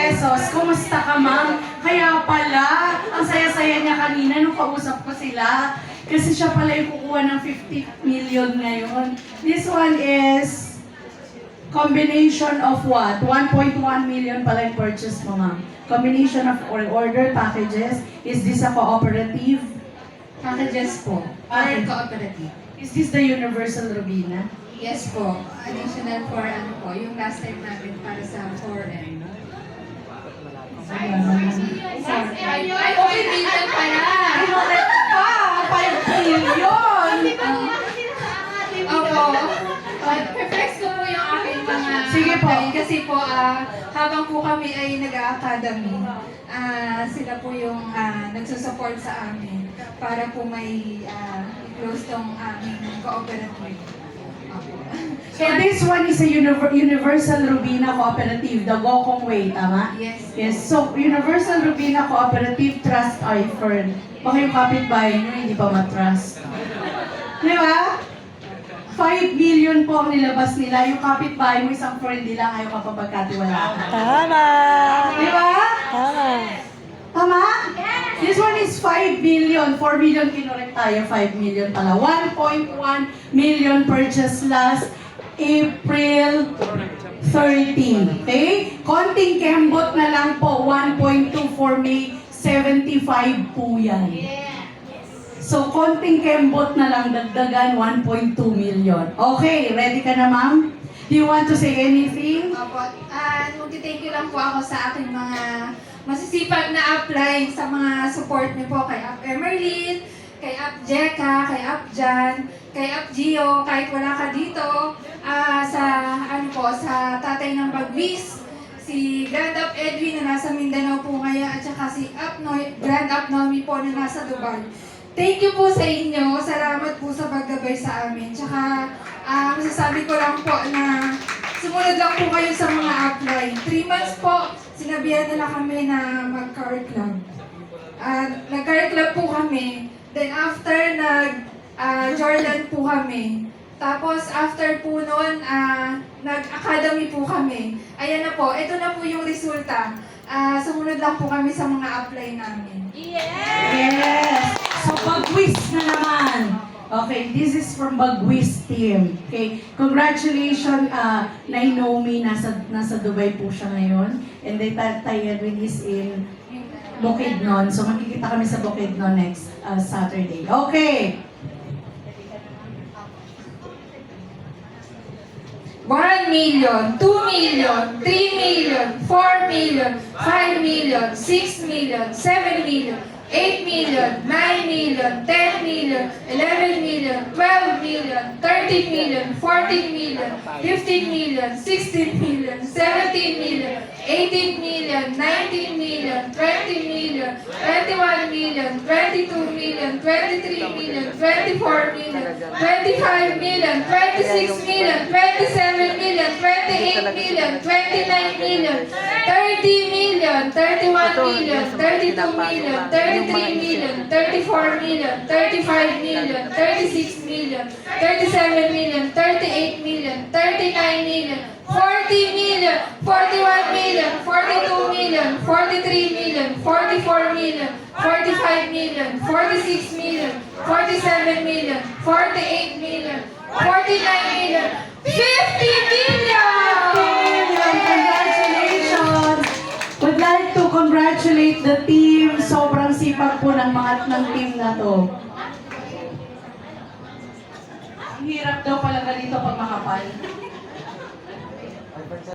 pesos. Kumusta ka, ma'am? Kaya pala, ang saya-saya niya kanina nung kausap ko sila. Kasi siya pala yung kukuha ng 50 million ngayon. This one is combination of what? 1.1 million pala yung purchase mo, ma'am. Combination of order packages. Is this a cooperative? Packages po. Or cooperative. Is this the Universal Robina? Yes po. Additional for ano po, yung last time namin para sa 4M. Ay, okay million pala. Correct pa! 5 million! Opo. Perfect ko po yung aking mga Sige po. kasi po habang po kami ay nag-a-academy, sila po yung nagsusupport sa amin para po may i-close tong aming cooperative. So this one is a Universal Robina Cooperative, the Gokong Way, tama? Yes. Yes. So, Universal Robina Cooperative Trust Ifern. Baka yung kapitbahay nyo, hindi pa matrust. Di ba? 5 million po ang nilabas nila. Yung kapitbahay mo, isang friendly lang, ayaw ka pa pagkatiwalaan. Tama! Di ba? Tama! Tama? This one is 5 million. 4 million kinorek tayo, 5 million pala. 1.1 million purchase last April 13. Okay? Konting kembot na lang po. 1.2 for May 75 po yan. So, konting kembot na lang, dagdagan 1.2 million. Okay, ready ka na, ma'am? Do you want to say anything? Opo. Thank you lang po ako sa aking mga masisipag na apply sa mga support niyo po kay Up Emerlyn, kay Up Jeka, kay Up Jan, kay Up Gio, kahit wala ka dito, sa tatay ng Bagwis, si Grand Up Edwin na nasa Mindanao po ngayon, at saka si Grand Up Nomi po na nasa Dubai. Thank you po sa inyo. Salamat po sa paggabay sa amin. Tsaka, masasabi ko lang po na sumunod lang po kayo sa mga apply. 3 months po, sinabihan nila kami na mag-car club. Nag-car club po kami. Then after, Jordan po kami. Tapos after po noon, nag-academy po kami. Ayan na po, ito na po yung resulta. Sumunod lang po kami sa mga apply namin. Yes! So, Bagwis na naman. Okay, this is from Bagwis team. Okay, congratulations, Nainomi, nasa Dubai po siya ngayon. And then Tatay Edwin is in Bukidnon. So, magkikita kami sa Bukidnon next Saturday. Okay! 1 million, 2 million, 3 million, 4 million, 5 million, 6 million, 7 million, 8 million, 9 million, 10 million, 11 million, 12 million, 13 million, 14 million, 15 million, 16 million, 17 million, 18 million, 19 million, 20 million, 21 million, 22 million, 23 million, 24 million, 25 million, 26 million, 27 million, 28 million, 29 million, 30 million, 31 million, 32 million, 33 million, 34 million, 35 million, 36 million, 37 million, 38 million, 39 million, 40 million, 41 million, 42 million, 43 million, 44 million, 45 million, 46 million, 47 million, 48 million, 49 million, 50 million! Congratulations! Would like to congratulate the team. Sobrang sipag po ng team na to. Ang hirap daw pala ganito pag makapal.